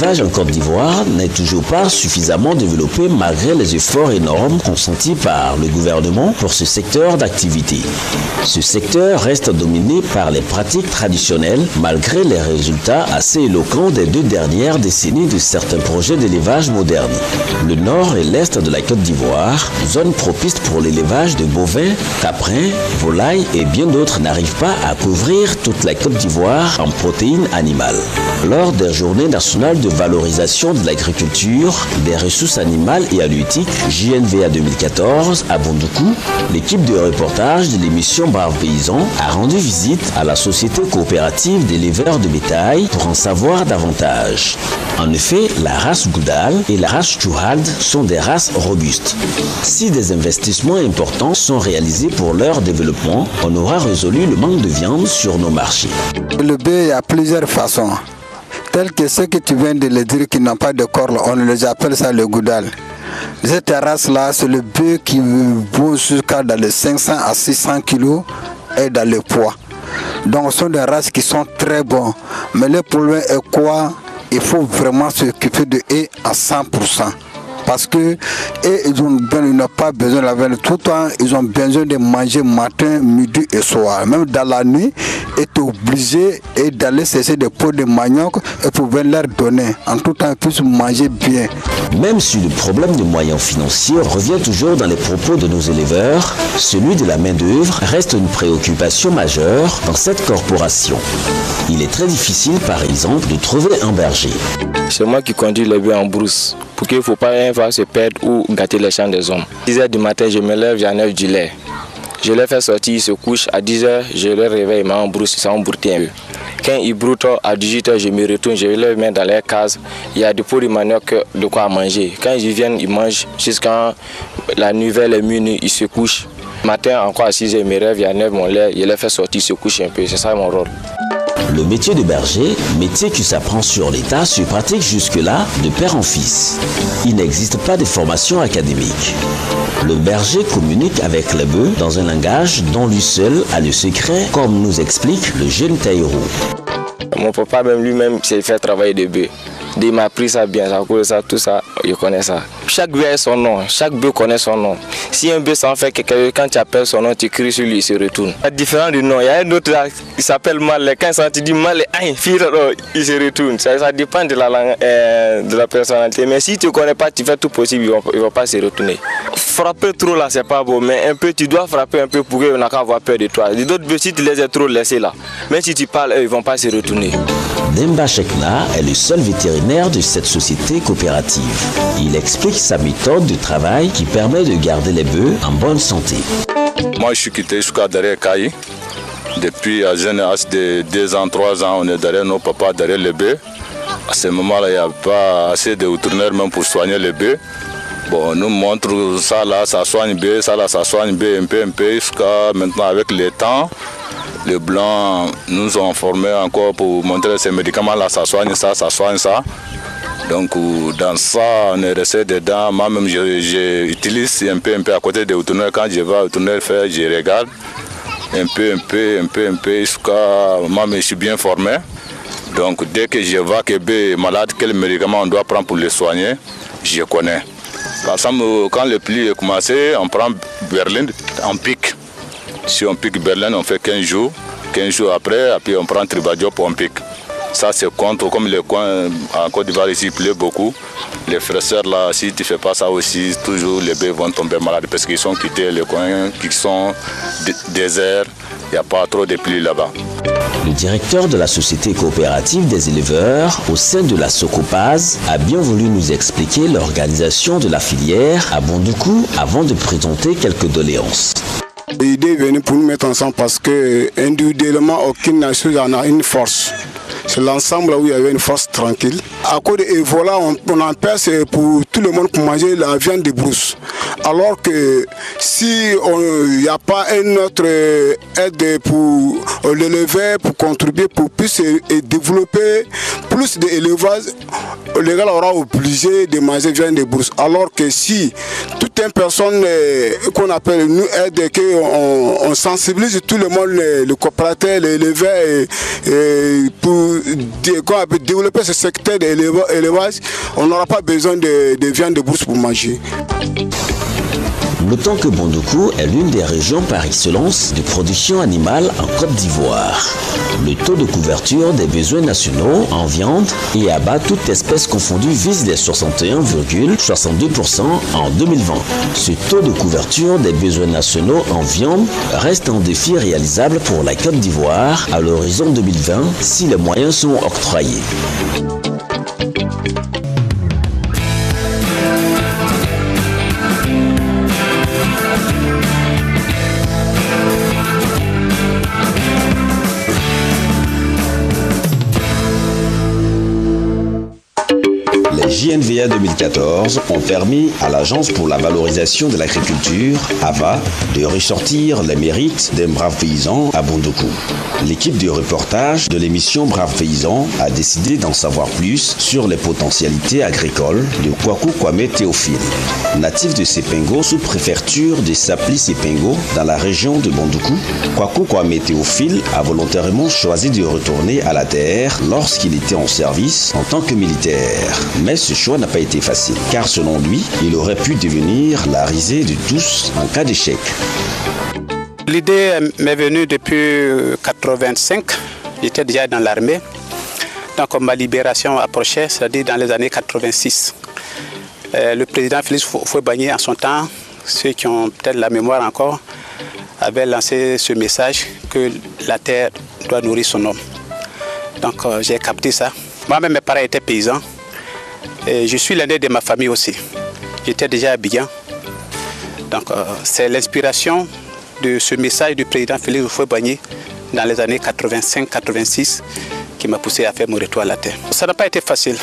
L'élevage en Côte d'Ivoire n'est toujours pas suffisamment développé malgré les efforts énormes consentis par le gouvernement pour ce secteur d'activité. Ce secteur reste dominé par les pratiques traditionnelles malgré les résultats assez éloquents des 2 dernières décennies de certains projets d'élevage moderne. Le nord et l'est de la Côte d'Ivoire, zone propice pour l'élevage de bovins, caprins, volailles et bien d'autres, n'arrivent pas à couvrir toute la Côte d'Ivoire en protéines animales. Lors des journées nationales de valorisation de l'agriculture, des ressources animales et halieutiques, JNVA 2014, à Bondoukou, l'équipe de reportage de l'émission Brave Paysan a rendu visite à la société coopérative d'éleveurs de bétail pour en savoir davantage. En effet, la race Goudal et la race Chouhad sont des races robustes. Si des investissements importants sont réalisés pour leur développement, on aura résolu le manque de viande sur nos marchés. Le bœuf, il y a plusieurs façons. Tel que ceux que tu viens de le dire qui n'ont pas de corps, on les appelle ça le Goudal. Cette race-là, c'est le bœuf qui vaut jusqu'à dans les 500 à 600 kg et dans le poids. Donc ce sont des races qui sont très bonnes. Mais le problème est quoi? Il faut vraiment s'occuper de eux à 100%. Parce que ils n'ont pas besoin de la viande tout le temps, ils ont besoin de manger matin, midi et soir. Même dans la nuit, ils sont obligés d'aller chercher des pots de manioc et pouvoir leur donner. En tout temps, ils puissent manger bien. Même si le problème de moyens financiers revient toujours dans les propos de nos éleveurs, celui de la main-d'œuvre reste une préoccupation majeure dans cette corporation. Il est très difficile, par exemple, de trouver un berger. C'est moi qui conduis les bœufs en brousse pour qu'il ne faut pas se perdre ou gâter les champs des hommes. À 10 h du matin, je me lève, j'enlève du lait. Je les fais sortir, ils se couchent. À 10 h, je les réveille, ils m'embroussent, ils s'embroutent un peu. Quand ils broutent, à 18 h, je me retourne, je les mets dans les cases. Il y a des pots de manioc, de quoi manger. Quand ils viennent, ils mangent jusqu'à la nouvelle est minuit, ils se couchent. Matin, encore à 6 h, je me réveille, j'enlève mon lait, je les fais sortir, ils se couchent un peu. C'est ça mon rôle. Le métier de berger, métier qui s'apprend sur l'État, se pratique jusque-là de père en fils. Il n'existe pas de formation académique. Le berger communique avec les bœufs dans un langage dont lui seul a le secret, comme nous explique le jeune Taïro. Mon papa même lui-même s'est fait travailler des bœufs. Il m'a appris ça bien, ça, tout ça, je connais ça. Chaque bœuf a son nom, chaque bœuf connaît son nom. Si un bœuf s'en fait quelqu'un, quand tu appelles son nom, tu cries sur lui, il se retourne. Différent du nom, il y a un autre là, il s'appelle Malé. Quand tu dis Malé, il se retourne. Ça dépend de la langue, de la personnalité. Mais si tu ne connais pas, tu fais tout possible, il ne va pas se retourner. Frapper trop là, c'est pas beau, mais un peu, tu dois frapper un peu pour qu'ils n'aient qu'à avoir peur de toi. Les autres bœufs, si tu les as trop laissés là, même si tu parles, eux, ils ne vont pas se retourner. Demba Chekna est le seul vétérinaire de cette société coopérative. Il explique sa méthode de travail qui permet de garder les bœufs en bonne santé. Moi, je suis quitté jusqu'à derrière Kaï. Depuis un jeune âge de 2 ans, 3 ans, on est derrière nos papas, derrière les bœufs. À ce moment-là, il n'y a pas assez de vétérinaires même pour soigner les bœufs. Bon, on nous montre ça là, ça soigne bœufs, ça là, ça soigne bœufs un peu, jusqu'à maintenant avec le temps. Les Blancs nous ont formés encore pour montrer ces médicaments-là, ça soigne ça, ça soigne ça. Donc dans ça, on est resté dedans. Moi-même, j'utilise un peu à côté des vétérinaires. Quand je vais au vétérinaire faire, je regarde un peu, jusqu'à moi-même, je suis bien formé. Donc dès que je vois que le bébé est malade, quel médicament on doit prendre pour le soigner, je connais. Par exemple, quand le pli est commencé, on prend Berlin en pic. Si on pique Berlin, on fait 15 jours. 15 jours après, et puis on prend Tribadiop, on pique. Ça, c'est contre, comme le coin en Côte d'Ivoire ici, il pleut beaucoup. Les fraîcheurs là, si tu ne fais pas ça aussi, toujours les bébés vont tomber malades parce qu'ils sont quittés les coins qui sont déserts. Il n'y a pas trop de pluie là-bas. Le directeur de la société coopérative des éleveurs au sein de la Socopaz a bien voulu nous expliquer l'organisation de la filière à Bondoukou avant de présenter quelques doléances. L'idée est venue pour nous mettre ensemble parce que individuellement, aucune nation n'en a une force. C'est l'ensemble où il y avait une force tranquille. À cause de voilà, on en perd, c'est pour tout le monde pour manger la viande de brousse. Alors que si il n'y a pas une autre aide pour l'élever, pour contribuer, pour plus développer plus d'élevage, les gars auront obligé de manger viande de brousse. Alors que si toute certaines personnes qu'on appelle nous aident, qu'on sensibilise tout le monde, le coopérateur, les éleveurs, pour développer ce secteur d'élevage, on n'aura pas besoin de viande de brousse pour manger. Notons que Bondoukou est l'une des régions par excellence de production animale en Côte d'Ivoire. Le taux de couverture des besoins nationaux en viande et à bas toute espèce confondue vise les 61,62% en 2020. Ce taux de couverture des besoins nationaux en viande reste un défi réalisable pour la Côte d'Ivoire à l'horizon 2020 si les moyens sont octroyés. JNVA 2014 ont permis à l'Agence pour la valorisation de l'agriculture, AVA, de ressortir les mérites d'un brave paysan à Bondoukou. L'équipe de reportage de l'émission Brave Paysan a décidé d'en savoir plus sur les potentialités agricoles de Kwaku Kwame Théophile. Natif de Sepengo sous préfecture de Sapli-Sepengo dans la région de Bondoukou, Kwaku Kwame Théophile a volontairement choisi de retourner à la terre lorsqu'il était en service en tant que militaire. Mais ce choix n'a pas été facile, car selon lui, il aurait pu devenir la risée de tous en cas d'échec. L'idée m'est venue depuis 1985, j'étais déjà dans l'armée. Donc ma libération approchait, c'est-à-dire dans les années 86. Le président Félix Houphouët-Boigny en son temps, ceux qui ont peut-être la mémoire encore, avait lancé ce message que la terre doit nourrir son homme. Donc j'ai capté ça. Moi-même, mes parents étaient paysans. Et je suis l'aîné de ma famille aussi. J'étais déjà à Abidjan. Donc c'est l'inspiration de ce message du président Félix Houphouët-Boigny dans les années 85-86 qui m'a poussé à faire mon retour à la terre. Ça n'a pas été facile.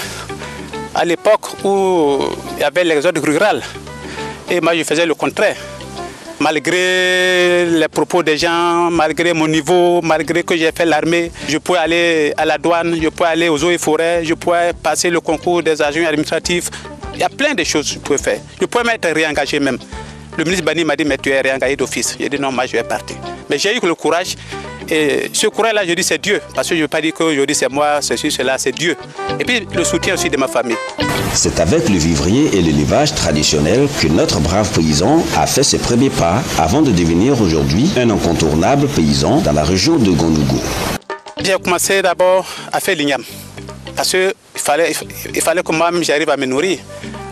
À l'époque où il y avait l'exode rural, et moi je faisais le contraire. Malgré les propos des gens, malgré mon niveau, malgré que j'ai fait l'armée, je pouvais aller à la douane, je pouvais aller aux eaux et forêts, je pouvais passer le concours des agents administratifs. Il y a plein de choses que je pouvais faire. Je pouvais m'être réengagé même. Le ministre Bani m'a dit, mais tu es réengagé d'office. J'ai dit non, moi je vais partir. Mais j'ai eu le courage. Et ce courage-là, je dis c'est Dieu. Parce que je ne veux pas dire qu'aujourd'hui c'est moi, ceci, cela, c'est Dieu. Et puis le soutien aussi de ma famille. C'est avec le vivrier et l'élevage traditionnel que notre brave paysan a fait ses premiers pas avant de devenir aujourd'hui un incontournable paysan dans la région de Gondougou. J'ai commencé d'abord à faire l'igname. Parce qu'il fallait que moi-même j'arrive à me nourrir,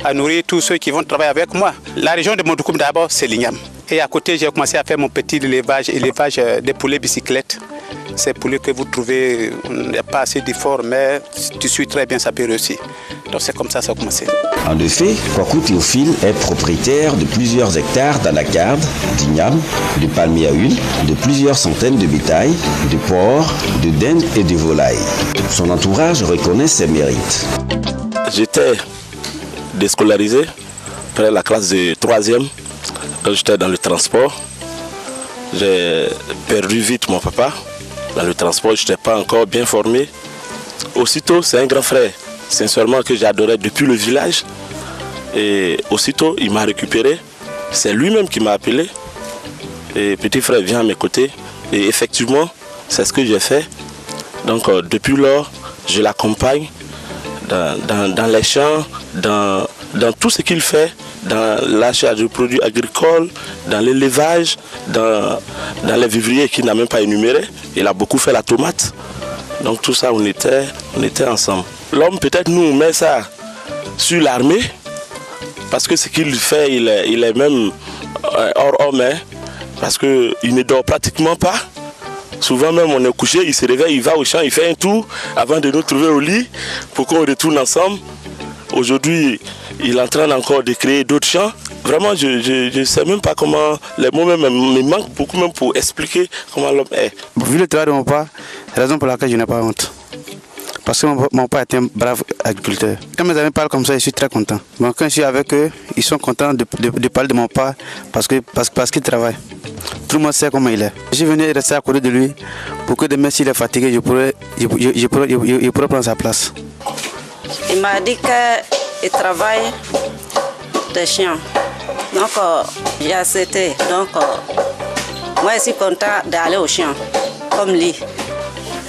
à nourrir tous ceux qui vont travailler avec moi. La région de Bondoukou d'abord, c'est l'igname. Et à côté, j'ai commencé à faire mon petit élevage des poulets bicyclettes. Ces poulets que vous trouvez, il n'y a pas assez d'efforts, mais tu suis très bien, ça peut réussir. Donc c'est comme ça que ça a commencé. En effet, Kwaku Théophile est propriétaire de plusieurs hectares d'anacarde, d'igname, de palmiers à huile, de plusieurs centaines de bétail, de porcs, de dindes et de volailles. Son entourage reconnaît ses mérites. J'étais déscolarisé après la classe de 3e. Quand j'étais dans le transport, j'ai perdu vite mon papa. Dans le transport, je n'étais pas encore bien formé. Aussitôt, c'est un grand frère, sincèrement, que j'adorais depuis le village. Et aussitôt, il m'a récupéré. C'est lui-même qui m'a appelé. Et petit frère vient à mes côtés. Et effectivement, c'est ce que j'ai fait. Donc, depuis lors, je l'accompagne dans les champs, dans tout ce qu'il fait. Dans l'achat de produits agricoles, dans l'élevage, dans les vivriers qu'il n'a même pas énumérés. Il a beaucoup fait la tomate. Donc tout ça, on était ensemble. L'homme, peut-être nous met ça sur l'armée, parce que ce qu'il fait, il est même hors homme, hein, parce qu'il ne dort pratiquement pas. Souvent même on est couché, il se réveille, il va au champ, il fait un tour avant de nous trouver au lit pour qu'on retourne ensemble. Aujourd'hui, il est en train encore de créer d'autres champs. Vraiment, je ne sais même pas comment, les mots même me manquent beaucoup même pour expliquer comment l'homme est. Vu le travail de mon père, c'est la raison pour laquelle je n'ai pas honte. Parce que mon père était un brave agriculteur. Quand mes amis parlent comme ça, je suis très content. Bon, quand je suis avec eux, ils sont contents de parler de mon père parce qu'il travaille. Tout le monde sait comment il est. Je suis venu rester à côté de lui pour que demain, s'il est fatigué, je pourrais prendre sa place. Il m'a dit qu'il travaille des chiens. Donc, j'ai accepté. Donc, moi, je suis content d'aller au champ, comme lui.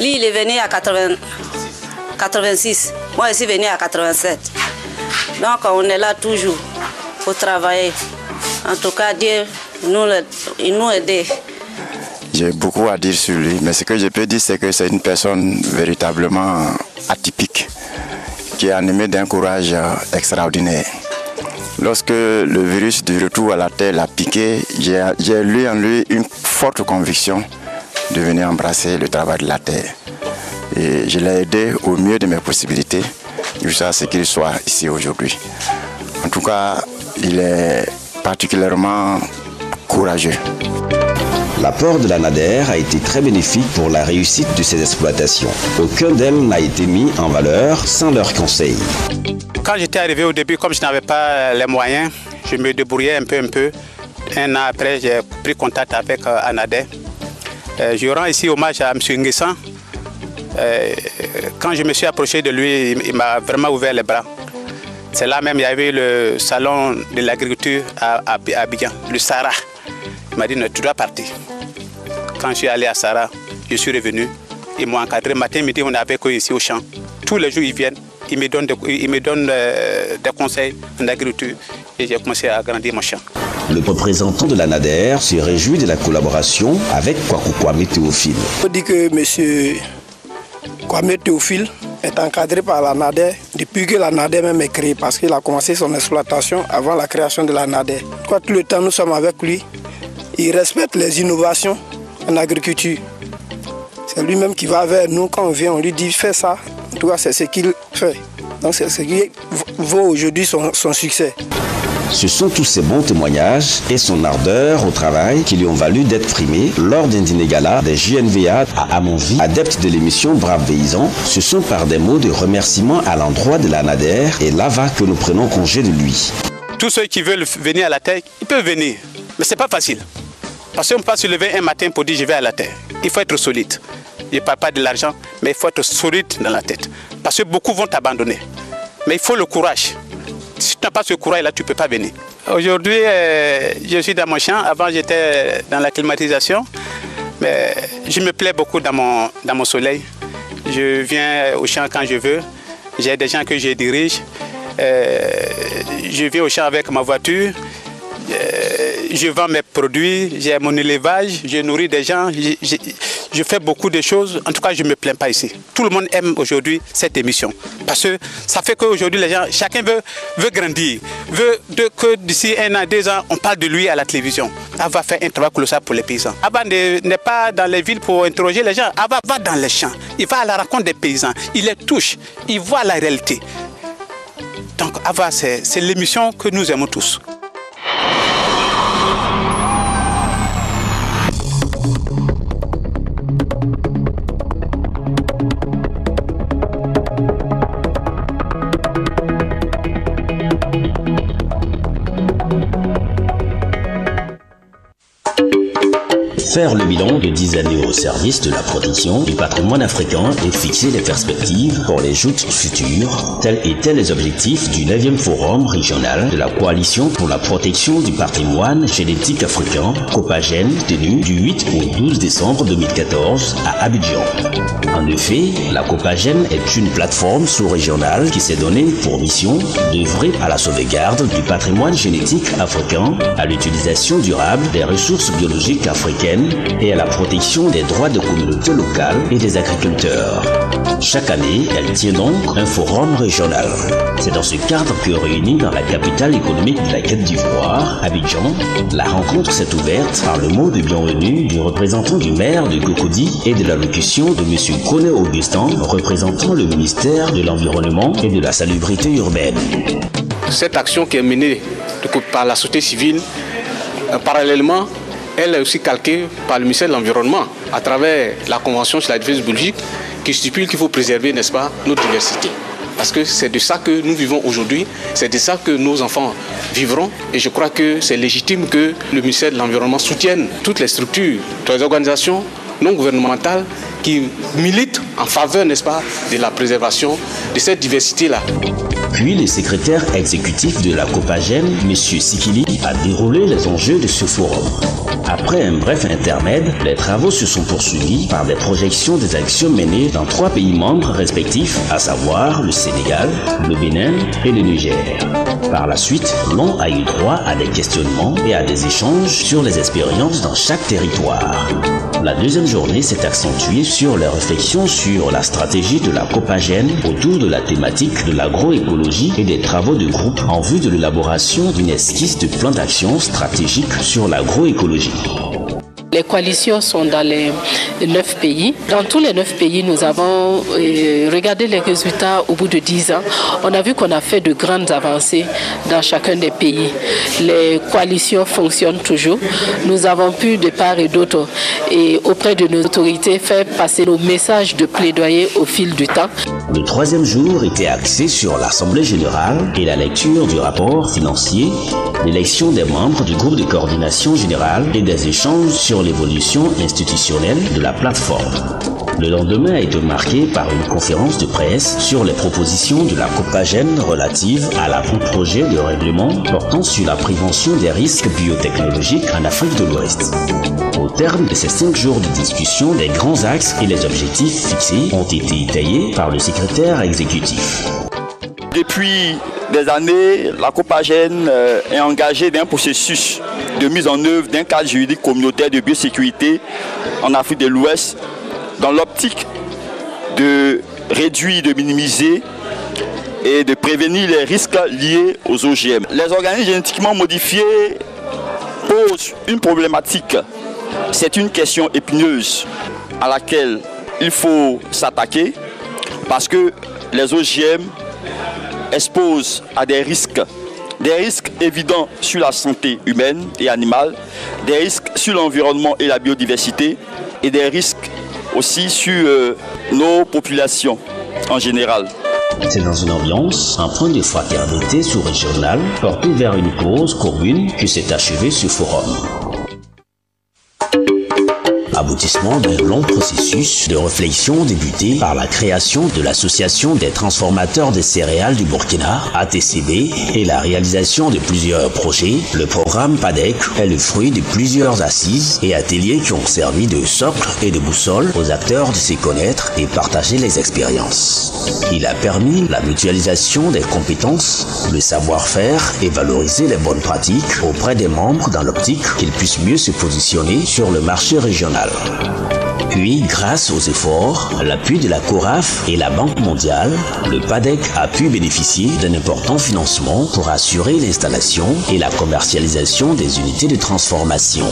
Lui, il est venu à 86. Moi, je suis venu à 87. Donc, on est là toujours pour travailler. En tout cas, Dieu il nous aide. J'ai beaucoup à dire sur lui, mais ce que je peux dire, c'est que c'est une personne véritablement atypique, qui est animée d'un courage extraordinaire. Lorsque le virus du retour à la terre l'a piqué, j'ai lu en lui une forte conviction de venir embrasser le travail de la terre. Et je l'ai aidé au mieux de mes possibilités, jusqu'à ce qu'il soit ici aujourd'hui. En tout cas, il est particulièrement courageux. L'apport de la NADER a été très bénéfique pour la réussite de ces exploitations. Aucun d'elles n'a été mis en valeur sans leur conseil. Quand j'étais arrivé au début, comme je n'avais pas les moyens, je me débrouillais un peu. Un an après, j'ai pris contact avec ANADER. Je rends ici hommage à M. Nguessan. Quand je me suis approché de lui, il m'a vraiment ouvert les bras. C'est là même, il y avait le salon de l'agriculture à Abidjan, le Sahara. Il m'a dit, tu dois partir. Quand je suis allé à Sahara, je suis revenu. Ils m'ont encadré. Matin, midi, on est avec eux ici au champ. Tous les jours, ils viennent. Ils me donnent des conseils en agriculture. Et j'ai commencé à agrandir mon champ. Le représentant de la NADER se réjouit de la collaboration avec Kwaku Kwame Théophile. On dit que M. Kwame Théophile est encadré par la NADER depuis que la NADER même est créée, parce qu'il a commencé son exploitation avant la création de la NADER. Tout le temps nous sommes avec lui, il respecte les innovations en agriculture. C'est lui-même qui va vers nous quand on vient, on lui dit fais ça. En tout cas, c'est ce qu'il fait. Donc c'est ce qui vaut aujourd'hui son succès. Ce sont tous ces bons témoignages et son ardeur au travail qui lui ont valu d'être primé lors d'un dîner gala des JNVA à Amonville. Adeptes de l'émission Brave Paysan, ce sont par des mots de remerciement à l'endroit de la NADER et là-bas que nous prenons congé de lui. Tous ceux qui veulent venir à la terre, ils peuvent venir, mais ce n'est pas facile. Parce qu'on ne peut pas se lever un matin pour dire je vais à la terre. Il faut être solide. Je ne parle pas de l'argent, mais il faut être solide dans la tête. Parce que beaucoup vont t'abandonner. Mais il faut le courage. Si tu n'as pas ce courage-là, tu ne peux pas venir. Aujourd'hui, je suis dans mon champ. Avant, j'étais dans la climatisation. Mais je me plais beaucoup dans mon soleil. Je viens au champ quand je veux. J'ai des gens que je dirige. Je viens au champ avec ma voiture. Je vends mes produits, j'ai mon élevage, je nourris des gens, je fais beaucoup de choses. En tout cas, je ne me plains pas ici. Tout le monde aime aujourd'hui cette émission. Parce que ça fait qu'aujourd'hui, les gens, chacun veut grandir, veut que d'ici 1 an, 2 ans, on parle de lui à la télévision. On va faire un travail colossal pour les paysans. Abba n'est pas dans les villes pour interroger les gens. Abba va dans les champs, il va à la rencontre des paysans, il les touche, il voit la réalité. Donc Abba, c'est l'émission que nous aimons tous. Faire le bilan de 10 années au service de la protection du patrimoine africain et fixer les perspectives pour les joutes futures, tels étaient les objectifs du 9e forum régional de la coalition pour la protection du patrimoine génétique africain, COPAGEN, tenu du 8 au 12 décembre 2014 à Abidjan. En effet, la COPAGEN est une plateforme sous-régionale qui s'est donnée pour mission d'œuvrer à la sauvegarde du patrimoine génétique africain, à l'utilisation durable des ressources biologiques africaines et à la protection des droits des communautés locales et des agriculteurs. Chaque année, elle tient donc un forum régional. C'est dans ce cadre que réunie dans la capitale économique de la Côte d'Ivoire, Abidjan, la rencontre s'est ouverte par le mot de bienvenue du représentant du maire de Cocody et de l'allocution de M. Koné Augustin, représentant le ministère de l'Environnement et de la Salubrité urbaine. Cette action qui est menée par la société civile, parallèlement, elle est aussi calquée par le ministère de l'Environnement à travers la Convention sur la diversité biologique qui stipule qu'il faut préserver, n'est-ce pas, notre diversité. Parce que c'est de ça que nous vivons aujourd'hui, c'est de ça que nos enfants vivront. Et je crois que c'est légitime que le ministère de l'Environnement soutienne toutes les structures, toutes les organisations non gouvernementales qui militent en faveur, n'est-ce pas, de la préservation de cette diversité-là. Puis le secrétaire exécutif de la Copagène, M. Sikili, a déroulé les enjeux de ce forum. Après un bref intermède, les travaux se sont poursuivis par des projections des actions menées dans 3 pays membres respectifs, à savoir le Sénégal, le Bénin et le Niger. Par la suite, l'on a eu droit à des questionnements et à des échanges sur les expériences dans chaque territoire. La deuxième journée s'est accentuée sur les réflexions sur la stratégie de la Copagène autour de la thématique de l'agroécologie et des travaux de groupe en vue de l'élaboration d'une esquisse de plan d'action stratégique sur l'agroécologie. Les coalitions sont dans les 9 pays. Dans tous les 9 pays, nous avons regardé les résultats au bout de 10 ans. On a vu qu'on a fait de grandes avancées dans chacun des pays. Les coalitions fonctionnent toujours. Nous avons pu, de part et d'autre, et auprès de nos autorités, faire passer nos messages de plaidoyer au fil du temps. Le 3e jour était axé sur l'Assemblée générale et la lecture du rapport financier, l'élection des membres du groupe de coordination générale et des échanges sur l'évolution institutionnelle de la plateforme. Le lendemain a été marqué par une conférence de presse sur les propositions de la Copagène relatives à l'avant-projet de règlement portant sur la prévention des risques biotechnologiques en Afrique de l'Ouest. Au terme de ces 5 jours de discussion, les grands axes et les objectifs fixés ont été étayés par le secrétaire exécutif. Depuis des années, la Copagène est engagée dans un processus de mise en œuvre d'un cadre juridique communautaire de biosécurité en Afrique de l'Ouest dans l'optique de réduire, de minimiser et de prévenir les risques liés aux OGM. Les organismes génétiquement modifiés posent une problématique. C'est une question épineuse à laquelle il faut s'attaquer parce que les OGM exposent à des risques évidents sur la santé humaine et animale, des risques sur l'environnement et la biodiversité et des risques aussi sur nos populations en général. C'est dans une ambiance, un point de fraternité sous-régional porté vers une cause commune que s'est achevé ce forum. Aboutissement d'un long processus de réflexion débuté par la création de l'Association des transformateurs des céréales du Burkina, ATCB, et la réalisation de plusieurs projets, le programme PADEC est le fruit de plusieurs assises et ateliers qui ont servi de socle et de boussole aux acteurs de se connaître et partager les expériences. Il a permis la mutualisation des compétences, le savoir-faire et valoriser les bonnes pratiques auprès des membres dans l'optique qu'ils puissent mieux se positionner sur le marché régional. Puis, grâce aux efforts, l'appui de la CORAF et la Banque mondiale, le PADEC a pu bénéficier d'un important financement pour assurer l'installation et la commercialisation des unités de transformation.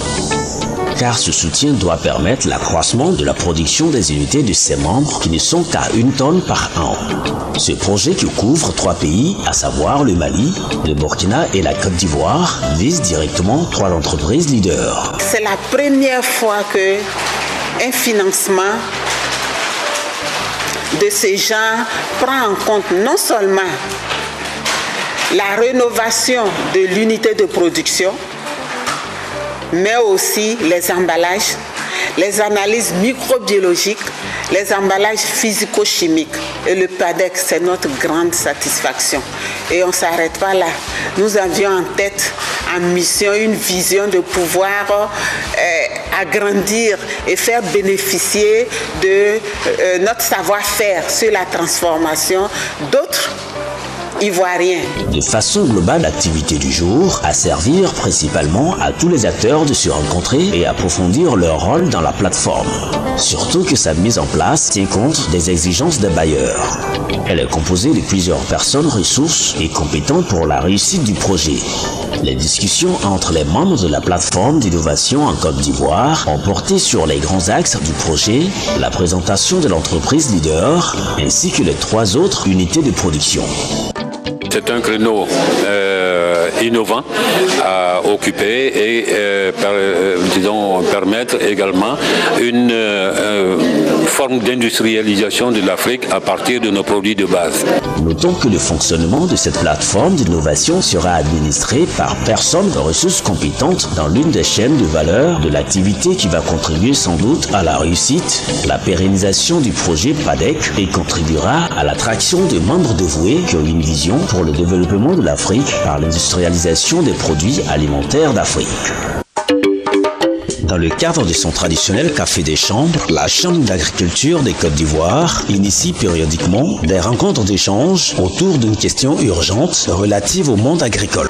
Car ce soutien doit permettre l'accroissement de la production des unités de ses membres qui ne sont qu'à 1 tonne par an. Ce projet qui couvre 3 pays, à savoir le Mali, le Burkina et la Côte d'Ivoire, vise directement 3 entreprises leaders. C'est la première fois que un financement de ce genre prend en compte non seulement la rénovation de l'unité de production, mais aussi les emballages, les analyses microbiologiques, les emballages physico-chimiques. Et le PADEC, c'est notre grande satisfaction. Et on ne s'arrête pas là. Nous avions en tête, en mission, une vision de pouvoir agrandir et faire bénéficier de notre savoir-faire sur la transformation d'autres Ivoiriens. De façon globale, l'activité du jour a servir principalement à tous les acteurs de se rencontrer et approfondir leur rôle dans la plateforme. Surtout que sa mise en place tient compte des exigences des bailleurs. Elle est composée de plusieurs personnes ressources et compétentes pour la réussite du projet. Les discussions entre les membres de la plateforme d'innovation en Côte d'Ivoire ont porté sur les grands axes du projet, la présentation de l'entreprise leader ainsi que les 3 autres unités de production. C'est un créneau innovants à occuper et disons, permettre également une forme d'industrialisation de l'Afrique à partir de nos produits de base. Notons que le fonctionnement de cette plateforme d'innovation sera administré par personnes de ressources compétentes dans l'une des chaînes de valeur de l'activité qui va contribuer sans doute à la réussite, la pérennisation du projet PADEC et contribuera à l'attraction de membres dévoués qui ont une vision pour le développement de l'Afrique par l'industrialisation des produits alimentaires d'Afrique. Dans le cadre de son traditionnel café des chambres, la Chambre d'agriculture des Côtes d'Ivoire initie périodiquement des rencontres d'échange autour d'une question urgente relative au monde agricole.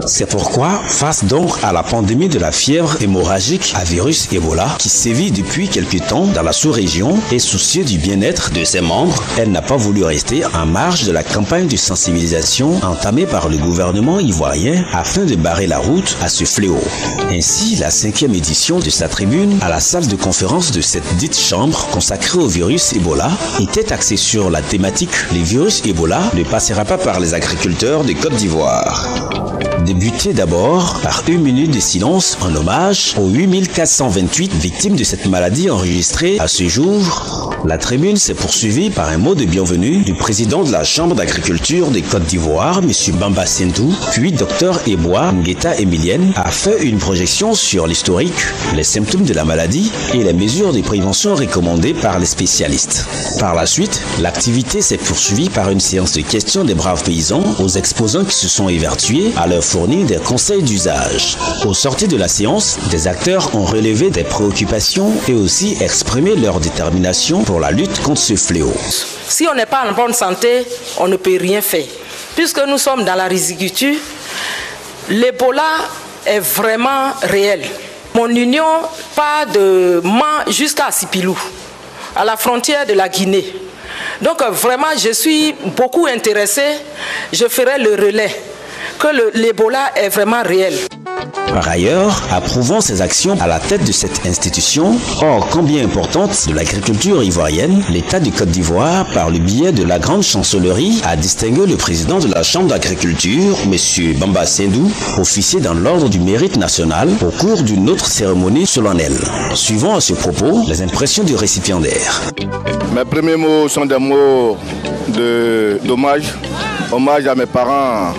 C'est pourquoi, face donc à la pandémie de la fièvre hémorragique à virus Ebola qui sévit depuis quelque temps dans la sous-région et soucieux du bien-être de ses membres, elle n'a pas voulu rester en marge de la campagne de sensibilisation entamée par le gouvernement ivoirien afin de barrer la route à ce fléau. Ainsi, la 5e édition de sa tribune à la salle de conférence de cette dite chambre consacrée au virus Ebola était axée sur la thématique « Le virus Ebola ne passera pas par les agriculteurs de Côte d'Ivoire ». Débuté d'abord par une minute de silence en hommage aux 8428 victimes de cette maladie enregistrées à ce jour, la tribune s'est poursuivie par un mot de bienvenue du président de la Chambre d'agriculture des Côtes d'Ivoire, M. Bamba Sendou, puis Dr Eboa Ngueta Emilienne a fait une projection sur l'historique, les symptômes de la maladie et les mesures de prévention recommandées par les spécialistes. Par la suite, l'activité s'est poursuivie par une séance de questions des braves paysans aux exposants qui se sont évertués à leur fournir des conseils d'usage. Au sortir de la séance, des acteurs ont relevé des préoccupations et aussi exprimé leur détermination pour la lutte contre ce fléau. Si on n'est pas en bonne santé, on ne peut rien faire. Puisque nous sommes dans la riziculture, l'Ebola est vraiment réel. Mon union part de Man jusqu'à Sipilou, à la frontière de la Guinée. Donc vraiment, je suis beaucoup intéressée. Je ferai le relais que l'Ebola est vraiment réel. Par ailleurs, approuvant ces actions à la tête de cette institution, or combien importante de l'agriculture ivoirienne, l'État de Côte d'Ivoire, par le biais de la grande chancellerie, a distingué le président de la Chambre d'agriculture, M. Bamba Sendou, officier dans l'ordre du mérite national, au cours d'une autre cérémonie solennelle. Suivant à ce propos, les impressions du récipiendaire. Mes premiers mots sont des mots d'hommage, hommage à mes parents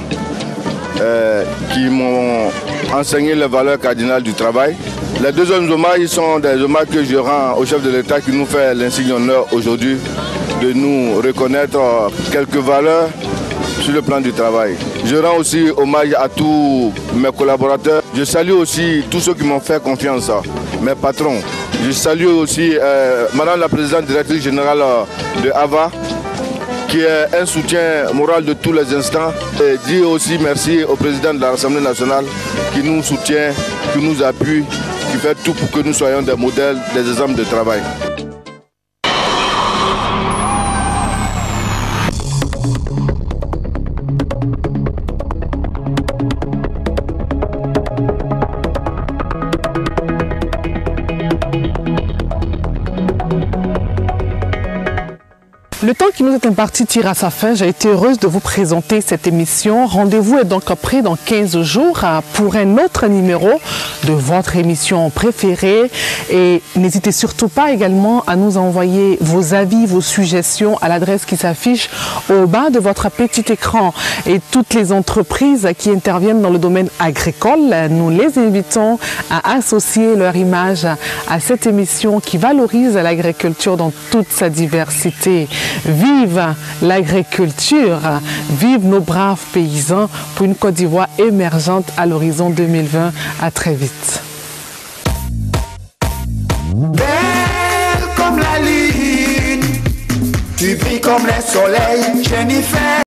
qui m'ont enseigné les valeurs cardinales du travail. Les deuxièmes hommages sont des hommages que je rends au chef de l'État qui nous fait l'insigne honneur aujourd'hui de nous reconnaître quelques valeurs sur le plan du travail. Je rends aussi hommage à tous mes collaborateurs. Je salue aussi tous ceux qui m'ont fait confiance, mes patrons. Je salue aussi Madame la présidente directrice générale de AVA, qui est un soutien moral de tous les instants. Et dire aussi merci au président de l'Assemblée nationale qui nous soutient, qui nous appuie, qui fait tout pour que nous soyons des modèles, des exemples de travail. Le temps qui nous est imparti tire à sa fin. J'ai été heureuse de vous présenter cette émission. Rendez-vous est donc pris dans 15 jours pour un autre numéro de votre émission préférée. Et n'hésitez surtout pas également à nous envoyer vos avis, vos suggestions à l'adresse qui s'affiche au bas de votre petit écran. Et toutes les entreprises qui interviennent dans le domaine agricole, nous les invitons à associer leur image à cette émission qui valorise l'agriculture dans toute sa diversité. Vive l'agriculture, vive nos braves paysans pour une Côte d'Ivoire émergente à l'horizon 2020. À très vite. Belle comme la lune, tu brilles comme le soleil, Jennifer.